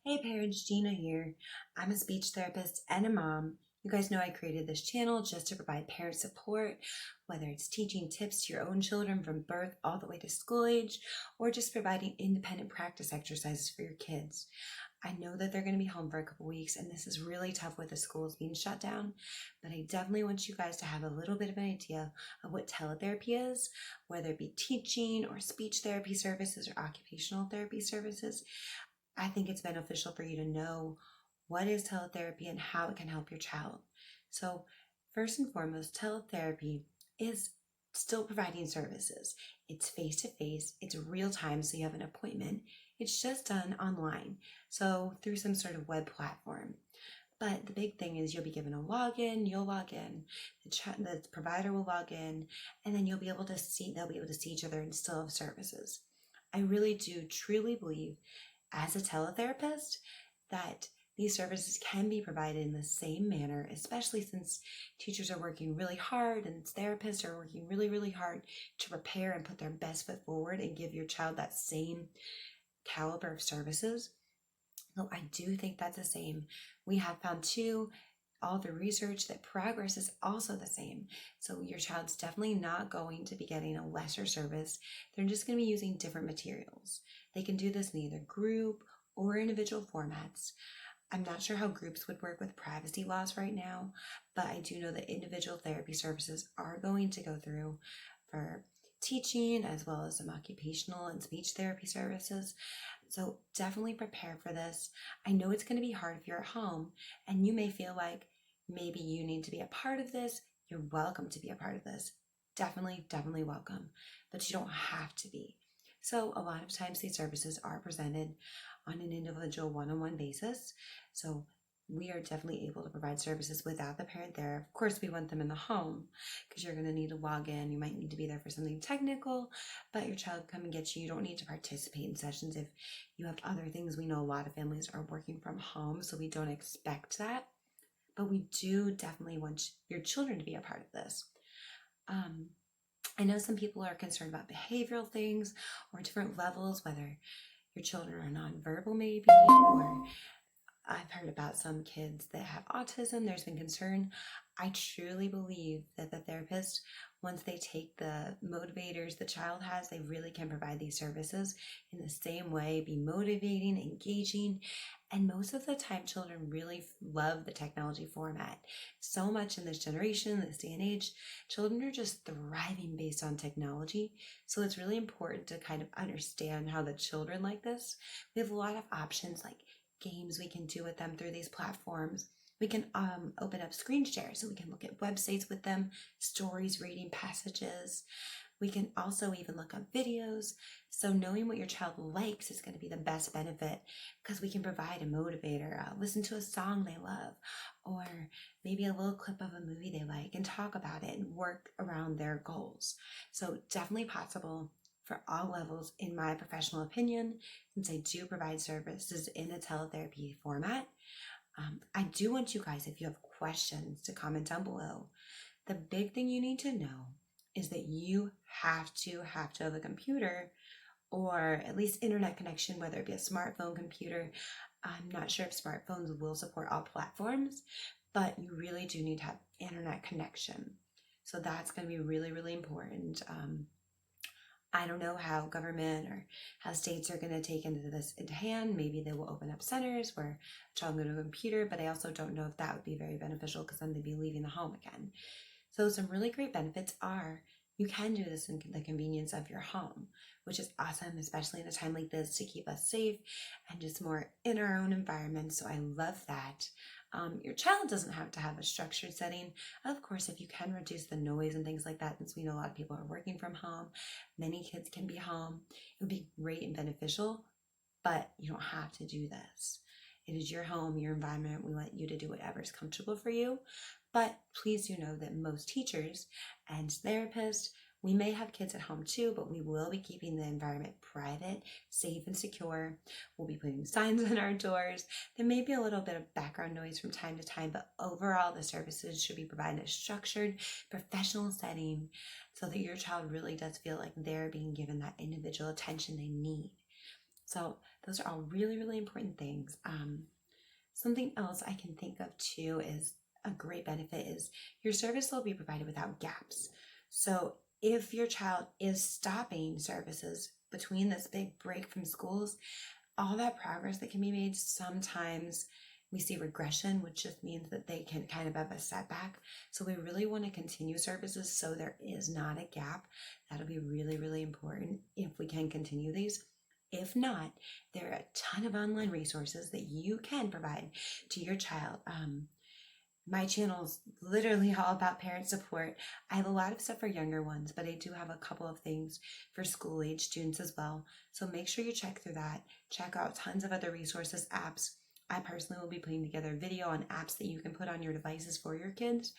Hey parents, Gina here. I'm a speech therapist and a mom. You guys know I created this channel just to provide parent support, whether it's teaching tips to your own children from birth all the way to school age, or just providing independent practice exercises for your kids. I know that they're going to be home for a couple weeks, and this is really tough with the schools being shut down, but I definitely want you guys to have a little bit of an idea of what teletherapy is, whether it be teaching or speech therapy services or occupational therapy services. I think it's beneficial for you to know what is teletherapy and how it can help your child. So, first and foremost, teletherapy is still providing services. It's face to face, it's real time, so you have an appointment. It's just done online, so through some sort of web platform. But the big thing is you'll be given a login, you'll log in, the provider will log in, and then they'll be able to see each other and still have services. I really do truly believe as a teletherapist that these services can be provided in the same manner, especially since teachers are working really hard and therapists are working really, really hard to prepare and put their best foot forward and give your child that same caliber of services. So I do think that's the same. We have found too, all the research that progress is also the same. So your child's definitely not going to be getting a lesser service. They're just going to be using different materials. They can do this in either group or individual formats. I'm not sure how groups would work with privacy laws right now, but I do know that individual therapy services are going to go through for teaching as well as some occupational and speech therapy services. So definitely prepare for this. I know it's going to be hard if you're at home and you may feel like maybe you need to be a part of this. You're welcome to be a part of this. Definitely, definitely welcome, but you don't have to be. So a lot of times these services are presented on an individual one-on-one basis. So we are definitely able to provide services without the parent there. Of course, we want them in the home because you're going to need to log in. You might need to be there for something technical, but your child come and get you. You don't need to participate in sessions if you have other things. We know a lot of families are working from home, so we don't expect that. But we do definitely want your children to be a part of this. I know some people are concerned about behavioral things or different levels, whether your children are nonverbal maybe, or I've heard about some kids that have autism. There's been concern. I truly believe that the therapist, once they take the motivators the child has, they really can provide these services in the same way, be motivating, engaging. And most of the time, children really love the technology format. So much in this generation, this day and age, children are just thriving based on technology. So it's really important to kind of understand how the children like this. We have a lot of options like games we can do with them through these platforms. We can open up screen share so we can look at websites with them, stories, reading passages. We can also even look up videos. So knowing what your child likes is going to be the best benefit because we can provide a motivator, listen to a song they love, or maybe a little clip of a movie they like and talk about it and work around their goals. So definitely possible for all levels, in my professional opinion, since I do provide services in a teletherapy format. I do want you guys, if you have questions, to comment down below. The big thing you need to know is that you have to have a computer or at least internet connection, whether it be a smartphone computer. I'm not sure if smartphones will support all platforms, but you really do need to have internet connection. So that's going to be really, really important. I don't know how government or how states are going to take this into hand. Maybe they will open up centers where a child can go to a computer, but I also don't know if that would be very beneficial because then they'd be leaving the home again. So some really great benefits are you can do this in the convenience of your home, which is awesome, especially in a time like this to keep us safe and just more in our own environment. So I love that. Your child doesn't have to have a structured setting. Of course, if you can reduce the noise and things like that, since we know a lot of people are working from home, many kids can be home, it would be great and beneficial, but you don't have to do this. It is your home, your environment. We want you to do whatever is comfortable for you. But please do know that most teachers and therapists, we may have kids at home too, but we will be keeping the environment private, safe, and secure. We'll be putting signs on our doors. There may be a little bit of background noise from time to time, but overall the services should be provided in a structured, professional setting so that your child really does feel like they're being given that individual attention they need. So those are all really, really important things. Something else I can think of too is a great benefit is your service will be provided without gaps. So if your child is stopping services between this big break from schools, all that progress that can be made, sometimes we see regression, which just means that they can kind of have a setback. So we really want to continue services so there is not a gap. That'll be really, really important if we can continue these. If not, there are a ton of online resources that you can provide to your child. My channel is literally all about parent support. I have a lot of stuff for younger ones, but I do have a couple of things for school age students as well. So make sure you check through that. Check out tons of other resources, apps. I personally will be putting together a video on apps that you can put on your devices for your kids.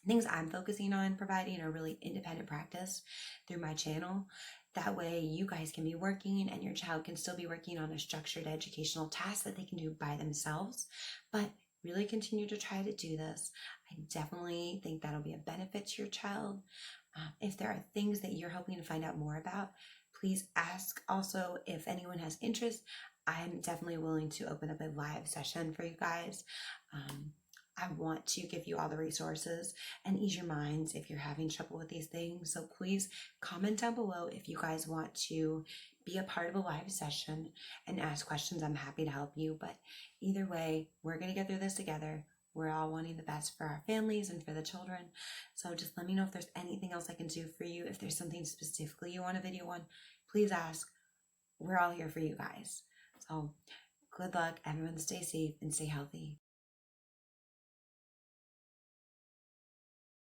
Things I'm focusing on providing are really independent practice through my channel. That way you guys can be working and your child can still be working on a structured educational task that they can do by themselves. But really continue to try to do this. I definitely think that'll be a benefit to your child. If there are things that you're hoping to find out more about, please ask. Also, if anyone has interest, I'm definitely willing to open up a live session for you guys. I want to give you all the resources and ease your minds if you're having trouble with these things. So please comment down below if you guys want to be a part of a live session and ask questions. I'm happy to help you. But either way, we're going to get through this together. We're all wanting the best for our families and for the children. So just let me know if there's anything else I can do for you. If there's something specifically you want a video on, please ask. We're all here for you guys. So good luck. Everyone stay safe and stay healthy.